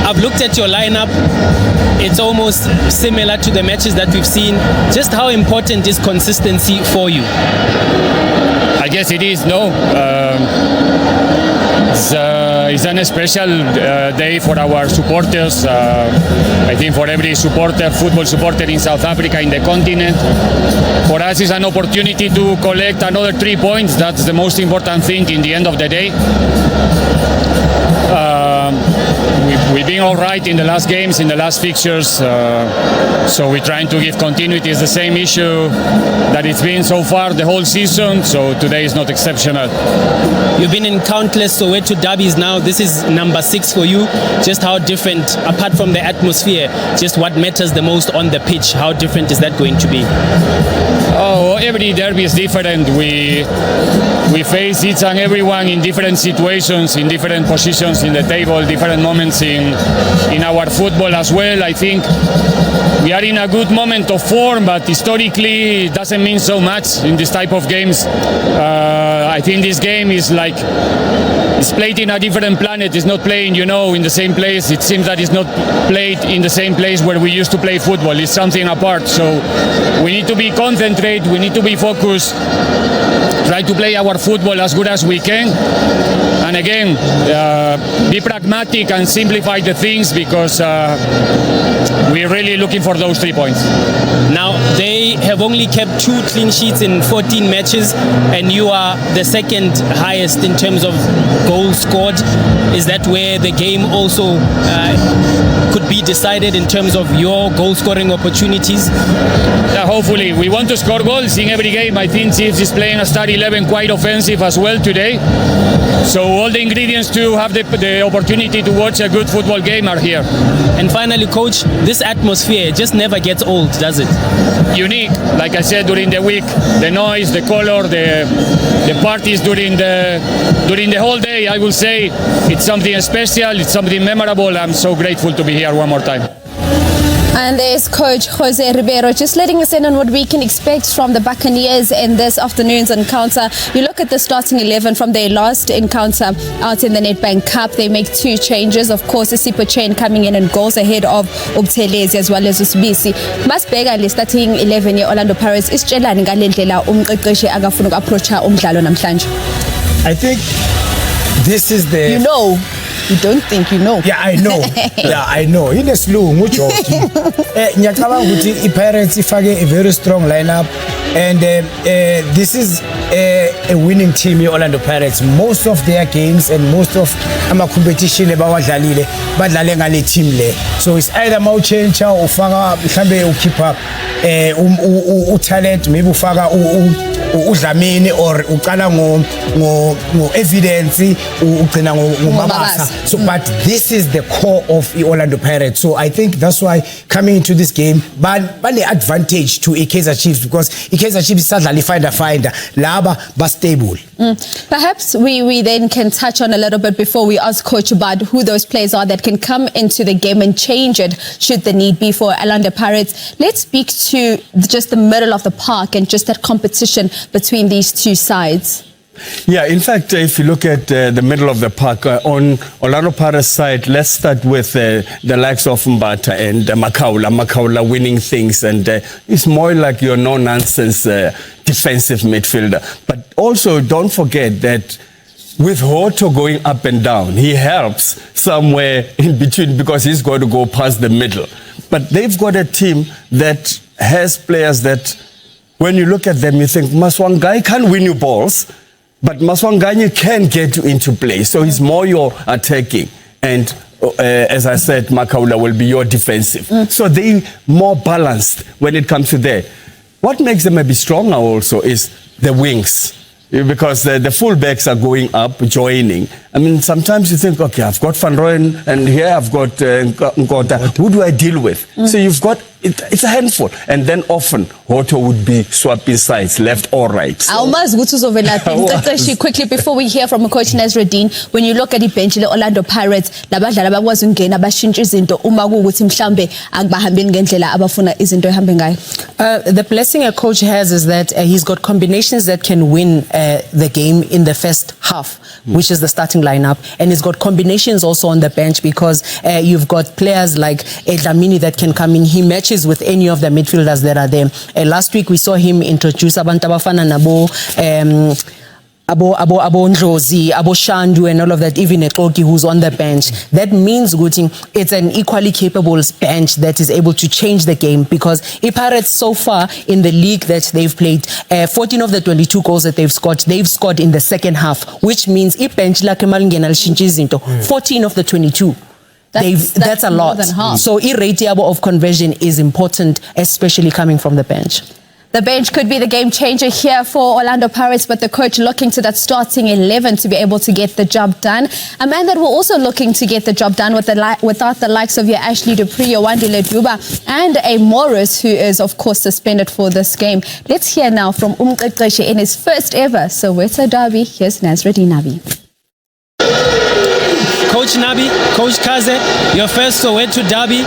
I've looked at your lineup. It's almost similar to the matches that we've seen. Just how important is consistency for you? I guess it is, no. It's a special day for our supporters. I think for every supporter, football supporter in South Africa, in the continent. For us, it's an opportunity to collect another 3 points. That's the most important thing in the end of the day. We've been all right in the last games, in the last fixtures, so we're trying to give continuity. It's the same issue that it's been so far the whole season, so today is not exceptional. You've been in countless Soweto derbies now. This is number 6 for you. Just how different, apart from the atmosphere, just what matters the most on the pitch, how different is that going to be? Oh, every derby is different. We face each and everyone in different situations, in different positions in the table, different moments in our football as well. I think we are in a good moment of form, but historically it doesn't mean so much in this type of games. I think this game is like it's played in a different planet. It's not playing, in the same place. It seems that it's not played in the same place where we used to play football. It's something apart. So we need to be concentrated. We need to be focused. Try to play our football as good as we can. And again, be pragmatic and simplify the things because we're really looking for those 3 points. Now, they have only kept 2 clean sheets in 14 matches, and you are the second highest in terms of goals scored. Is that where the game also could be decided in terms of your goal scoring opportunities? Hopefully. We want to score goals in every game. I think Chiefs is playing a start 11 quite offensive as well today. So all the ingredients to have the opportunity to watch a good football game are here. And finally, coach, this atmosphere just never gets old, does it? Unique, like I said during the week, the noise, the color, the parties during the whole day. I will say it's something special, it's something memorable. I'm so grateful to be here one more time. And there's Coach Jose Ribeiro just letting us in on what we can expect from the Buccaneers in this afternoon's encounter. You look at the starting 11 from their last encounter out in the Nedbank Cup. They make 2 changes. Of course, Sipho Chain coming in and goals ahead of Ubuthelezi as well as Usibisi. Masibheka le starting 11 ye-Orlando Pirates isitshelani ngalendlela umqeqeshi akafuna uku-approacha umdlalo namhlanje. I think this is the... You know. You don't think you know. Yeah, I know. Yeah, I know. Inesilungu uJoji. Ngiyacabanga ukuthi iPirates ifake a very strong lineup, and this is a winning team, iOrlando Pirates. Most of their games and most of ama competition ebawadlalile badlale ngale team le. So it's either mawuchange ufaka mhlambe ukhipha talent, maybe ufaka uDlamini or uqala ngo evidence ugcina ngomabasa. So but this is the core of the Orlando Pirates. So I think that's why coming into this game bane advantage to Kaizer Chiefs, because Kaizer Chiefs sadlala finder laba ba stable. Perhaps we then can touch on a little bit before we ask Coach about who those players are that can come into the game and change it should the need be for Orlando Pirates. Let's speak to just the middle of the park and just that competition between these two sides. Yeah, in fact, if you look at the middle of the park, on Orlando Pirates side, let's start with the likes of Mbata and Makaula winning things, and it's more like your no-nonsense defensive midfielder. But also, don't forget that with Hoto going up and down, he helps somewhere in between because he's going to go past the middle. But they've got a team that has players that, when you look at them, you think, Maswangai can't win you balls, but Maswanganyi can get you into play. So he's more your attacking. And as I said, Makaula will be your defensive. So they're more balanced when it comes to that. What makes them a bit stronger also is the wings. Because the fullbacks are going up, joining. I mean, sometimes you think, okay, I've got Van Rooyen and here I've got Nkota. Who do I deal with? So you've got it's a handful. And then often, Hoto would be swapping sides, left or right. So. Quickly, before we hear from Coach Nasruddin, when you look at the bench, the Orlando Pirates, the blessing a coach has is that he's got combinations that can win the game in the first half, which is the starting lineup, and he's got combinations also on the bench because you've got players like Dlamini that can come in. He matches with any of the midfielders that are there. Last week we saw him introduce abantu abafana nabo Abo Ndlozi, Abo Shandu and all of that, even Etoki who's on the bench. That means it's an equally capable bench that is able to change the game, because Pirates so far in the league that they've played, 14 of the 22 goals that they've scored in the second half, which means bench 14 of the 22. That's a lot. So irratiable of conversion is important, especially coming from the bench. The bench could be the game changer here for Orlando Pirates, but the coach looking to that starting 11 to be able to get the job done. A man that we're also looking to get the job done without the likes of your Ashley Dupree, your Wandile Duba, and a Morris, who is, of course, suspended for this game. Let's hear now from Umqeqeshi in his first ever Soweto derby. Here's Nasruddin Nabi. Coach Nabi, Coach Kaizer, your first Soweto derby.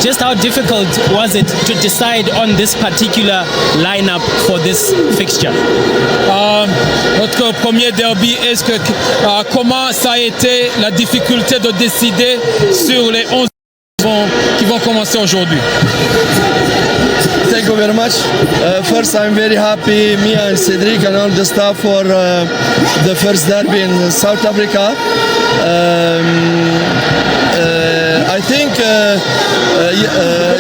Just how difficult was it to decide on this particular lineup for this fixture? Notre premier derby, comment ça a été la difficulté de décider sur les 11 qui vont commencer aujourd'hui? Thank you very much. First, I'm very happy, me and Cedric and all the staff, for the first derby in South Africa. I think,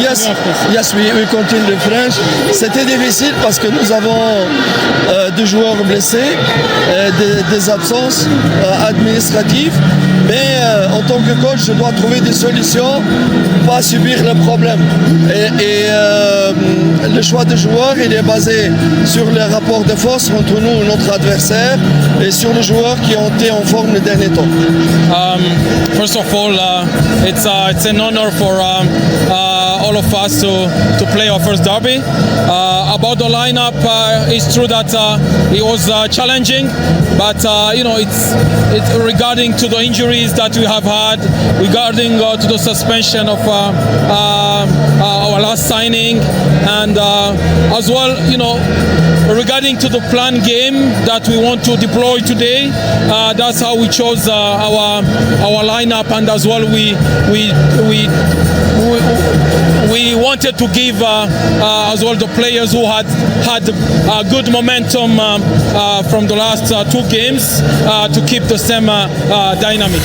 yes, we continue the French. C'était difficile parce que nous avons deux joueurs blessés, des absences administratives. Mais en tant que coach, je dois trouver des solutions, pas subir le problème. Et le choix des joueurs, il est basé sur les rapports de force entre nous et notre adversaire, et sur les joueurs qui ont été en forme les derniers temps. First of all, it's an honor for all of us to play our first derby. About the lineup, it's true that it was challenging, but it's regarding to the injuries that we have had, regarding to the suspension of our last signing, and as well, regarding to the planned game that we want to deploy today. That's how we chose our lineup, and as well we wanted to give as well the players who had good momentum from the last two games to keep the same dynamic.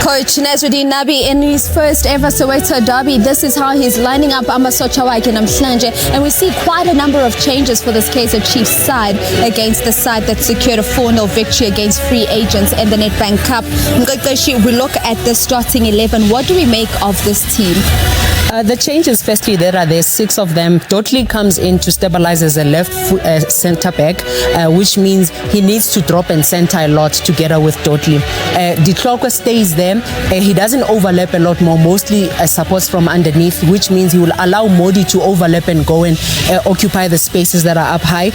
Coach Nasruddin Nabi in his first ever Soweto derby. This is how he's lining up Amasocha Wake Namhlanje, and we see quite a number of changes for this Kaizer Chiefs side against the side that secured a 4-0 victory against Free Agents in the Nedbank Cup. Mqeqeshi, we look at the starting 11. What do we make of this team? The changes, firstly, there's 6 of them. Dotli comes in to stabilize as a left centre back, which means he needs to drop and centre a lot together with Dotli. Ditlokwe stays there. He doesn't overlap a lot more, mostly supports from underneath, which means he will allow Modi to overlap and go and occupy the spaces that are up high.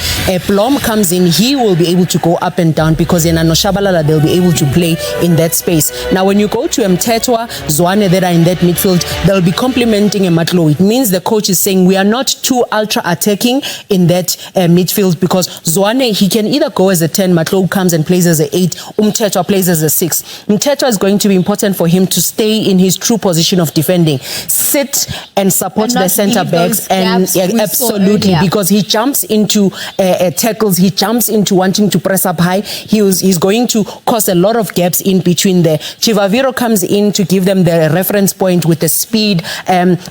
Blom comes in, he will be able to go up and down because in Anoshabalala they'll be able to play in that space. Now when you go to Mtetwa, Zwane that are in that midfield, they'll be complementing a Matlo. It means the coach is saying we are not too ultra attacking in that midfield, because Zwane, he can either go as a 10, Matlo comes and plays as a 8, Mtetwa plays as a 6. Mtetwa is going to be important for him to stay in his true position of defending, sit and support the centre backs, and absolutely, because he jumps into tackles, he jumps into wanting to press up high. He's going to cause a lot of gaps in between there. Chivaviro comes in to give them the reference point with the speed.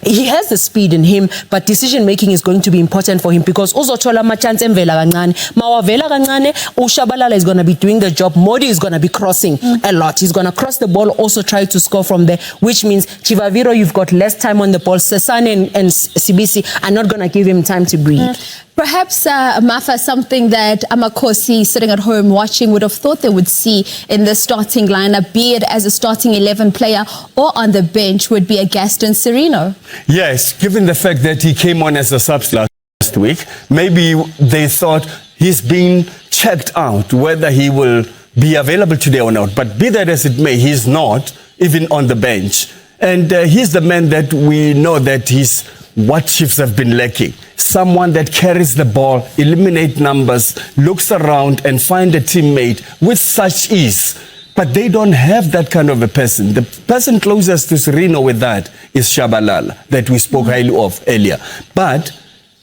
He has the speed in him, but decision making is going to be important for him, because uzothola amachance emvela kancane, mawavela kancane, uShabalala is going to be doing the job. Modi is going to be crossing a lot. He's going to cross the ball, also try to score from there, which means Chivaviro, you've got less time on the ball. Sesane and Sibisi are not going to give him time to breathe. Perhaps, Mafa, something that Amakosi sitting at home watching would have thought they would see in the starting lineup, be it as a starting 11 player or on the bench, would be a Gaston Sereno. Yes, given the fact that he came on as a sub last week, maybe they thought he's being checked out whether he will be available today or not. But be that as it may, he's not even on the bench. And he's the man that we know that he's what Chiefs have been lacking. Someone that carries the ball, eliminate numbers, looks around and find a teammate with such ease. But they don't have that kind of a person. The person closest to Sereno with that is Shabalala, that we spoke highly of earlier. But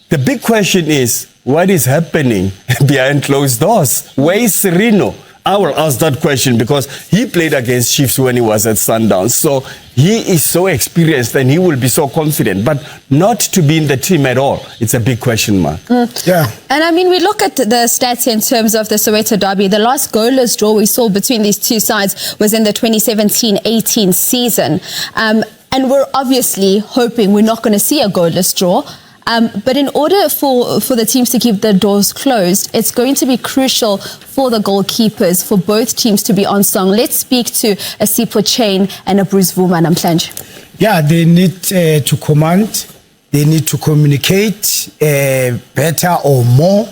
the big question is, what is happening behind closed doors? Where is Sereno? I will ask that question because he played against Chiefs when he was at Sundowns. So he is so experienced and he will be so confident. But not to be in the team at all, it's a big question mark. Yeah. And I mean, we look at the stats in terms of the Soweto derby. The last goalless draw we saw between these two sides was in the 2017-18 season. And we're obviously hoping we're not going to see a goalless draw. But in order for the teams to keep the doors closed, it's going to be crucial for the goalkeepers, for both teams to be on song. Let's speak to a Sipho Chain and a Bruce Vuman Namhlanje. Yeah, they need to command, they need to communicate better or more,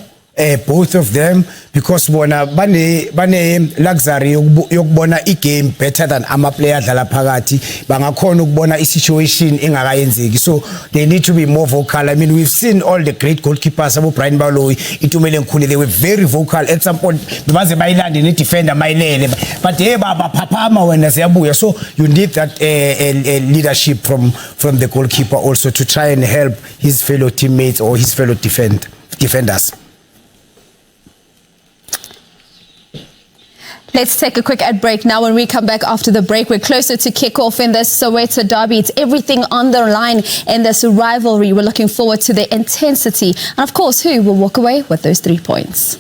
both of them, because bona bane luxury yokubona igame better than ama players dlala phakathi bangakhona ukubona isituation engakayenzeki. So they need to be more vocal. I mean, we've seen all the great goalkeepers, abo Brian Baloyi, Itumele Nkhuli, they were very vocal at some point. Baze bayilande ne defender mayilele, but hey baba phaphama wena siyabuya. So you need that leadership from the goalkeeper also to try and help his fellow teammates or his fellow defenders. Let's take a quick ad break now. When we come back after the break, we're closer to kick-off in this Soweto derby. It's everything on the line in this rivalry. We're looking forward to the intensity. And of course, who will walk away with those 3 points?